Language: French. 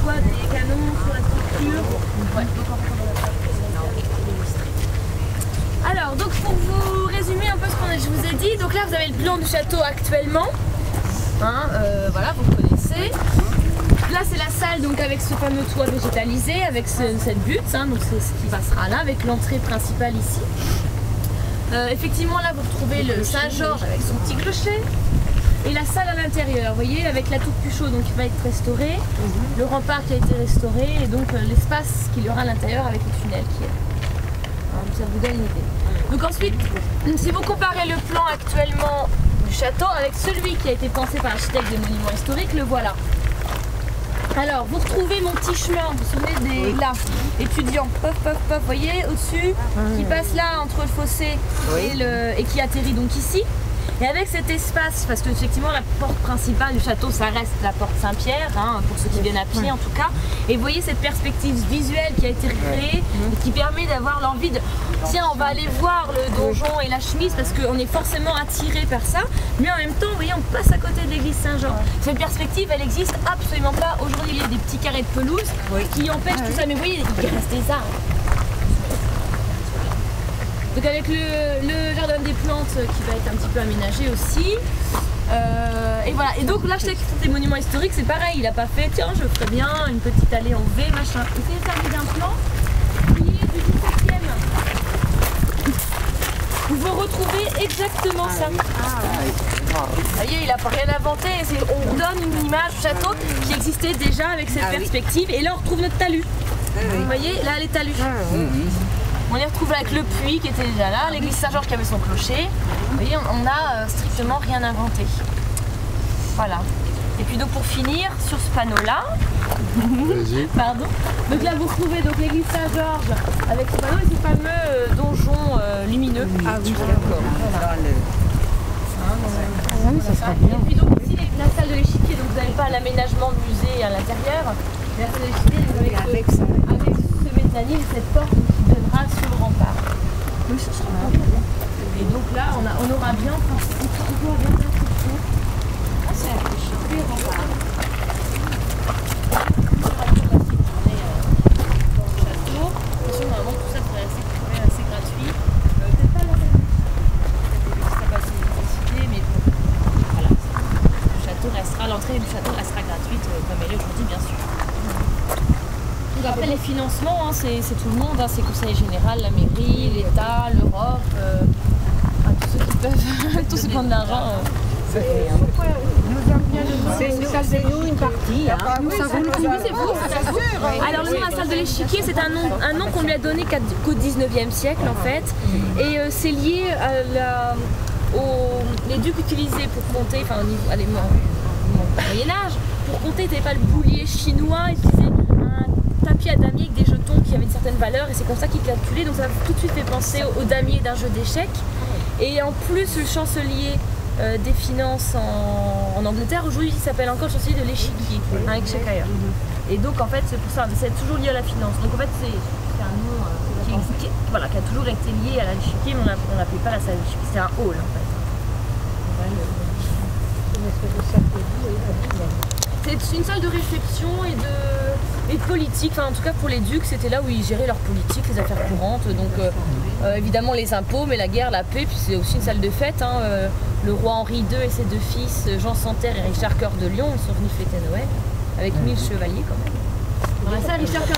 toit des canons, sur la structure. Ouais. Alors, donc pour vous résumer un peu ce que je vous ai dit, donc là vous avez le plan du château actuellement. Hein, voilà, vous connaissez. Là c'est la salle donc avec ce fameux toit végétalisé, avec cette butte, hein, donc c'est ce qui passera là, avec l'entrée principale ici. Effectivement là vous retrouvez le Saint-Georges avec son petit clocher. Et la salle à l'intérieur, vous voyez, avec la tour Puchot donc, qui va être restaurée, le rempart qui a été restauré, et donc l'espace qu'il y aura à l'intérieur avec le tunnel qui est. Hein, ça vous donne une idée. Donc ensuite, si vous comparez le plan actuellement du château avec celui qui a été pensé par l'architecte des monuments historiques, le voilà. Alors, vous retrouvez mon petit chemin, vous vous souvenez des là, étudiants, pof, pof, pof, vous voyez, au-dessus, qui passe là entre le fossé et qui atterrit donc ici. Et avec cet espace, parce que effectivement la porte principale du château, ça reste la porte Saint-Pierre, hein, pour ceux qui viennent à pied en tout cas. Et vous voyez cette perspective visuelle qui a été recréée et qui permet d'avoir l'envie de tiens, on va aller voir le donjon et la chemise parce qu'on est forcément attiré par ça. Mais en même temps, vous voyez, on passe à côté de l'église Saint-Jean. Cette perspective, elle existe absolument pas. Aujourd'hui, il y a des petits carrés de pelouse qui empêchent tout ça. Mais vous voyez, il reste des arbres. Donc avec le jardin des plantes qui va être un petit peu aménagé aussi. Et voilà. Et donc l'architecte des monuments historiques, c'est pareil, il n'a pas fait tiens je ferais bien une petite allée en V, machin. Il s'est servi d'un plan qui est du 17e. Vous retrouvez exactement ça. Vous voyez, il n'a pas rien inventé, on donne une image du château qui existait déjà avec cette perspective. Et là on retrouve notre talus. Vous voyez, là les talus. On les retrouve avec le puits qui était déjà là, l'église Saint-Georges qui avait son clocher. Vous voyez, on n'a strictement rien inventé. Voilà. Et puis donc pour finir, sur ce panneau-là, pardon. Donc là vous retrouvez donc l'église Saint-Georges avec ce panneau et ce fameux donjon lumineux. Ah oui, d'accord. Voilà. Ça sera bien. Et puis donc ici la salle de l'échiquier, donc vous n'avez pas l'aménagement de musée à l'intérieur. La salle de l'échiquier avec ce mezzanine et cette porte qui donnera sur le rempart. Oui, ça sera bien. Et donc là, on aura bien c'est un peu chic, le rempart. Attention, normalement tout ça devrait être assez gratuit. Peut-être pas la ça va être décidé, mais bon, voilà. Le château restera, l'entrée du château restera gratuite comme elle est aujourd'hui, bien sûr. Donc après les financements, hein, c'est tout le monde, hein, c'est le Conseil général, la mairie, l'État, l'Europe, tous ceux qui peuvent, tous ceux qui ont de l'argent. C'est nous une partie. C'est vous. Alors le nom de la salle de l'échiquier, c'est un nom qu'on lui a donné qu'au 19e siècle en fait. Et c'est lié à les ducs utilisés pour compter, enfin au niveau au Moyen-Âge, pour compter, t'avais pas le boulier chinois, ils utilisaient un tapis à damier avec des jetons qui avaient une certaine valeur et c'est comme ça qu'ils calculaient. Donc ça a tout de suite fait penser au damier d'un jeu d'échecs. Et en plus le chancelier des finances en Angleterre, aujourd'hui il s'appelle encore le chancelier de l'échiquier, un Exchequer. Et donc en fait c'est pour ça, c'est toujours lié à la finance. Donc en fait c'est un nom qui a toujours été lié à l'échiquier, mais on l'appelait pas la salle de l'échiquier, c'est un hall en fait. C'est une salle de réflexion et de politique, enfin en tout cas pour les ducs, c'était là où ils géraient leur politique, les affaires courantes, donc évidemment les impôts, mais la guerre, la paix, puis c'est aussi une salle de fête. Hein, le roi Henri II et ses deux fils, Jean Santerre et Richard Cœur de Lion, ils sont venus fêter Noël, avec 1000 chevaliers quand même. Dans la salle Richard Cœur